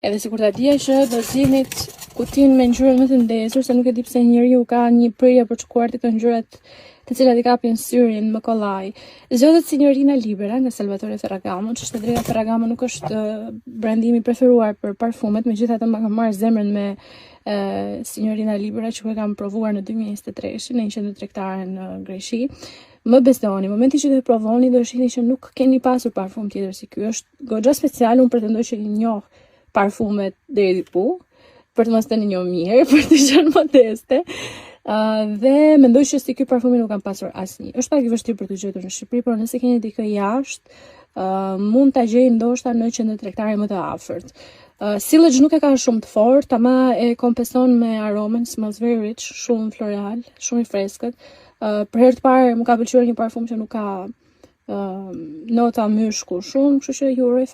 Edhe sikur ta dija që do zgjidhni kutinë me ngjyrën më të ndezur, se nuk e di pse njeriu ka një prirje për të shkuar këto ngjyrat të cilat i kapin syrin më kollaj. Zgjohet Signorina Libera nga Salvatore Ferragamo, që është drejta Ferragamo nuk është brandimi preferuar për parfumet, megjithatë më ka marrë zemrën me Signorina Libera, që e kam provuar në 2023 në një qendër tregtare në Greqi. Më besoni, momenti që do e provoni do shihni që nuk keni pasur parfum tjetër si ky. Është goxha speciale, unë pretendoj që i njoh parfumet deri diku, për të mos të njoh mirë, për të qenë modeste. Dhe mendoj që si ky parfumi nuk kam pasur asnjë. Është pak i vështirë për të gjetur në Shqipëri, por nëse keni dikë jashtë, mund ta gjej ndoshta në qendër tregtare më të afërt. Sillage nuk e ka shumë të fortë, ama e kompenson me aromen, smells very rich, shumë floral, shumë i freskët. Për herë të parë më ka pëlqyer një parfum që nuk ka nota myshku shumë, kështu që ju uroj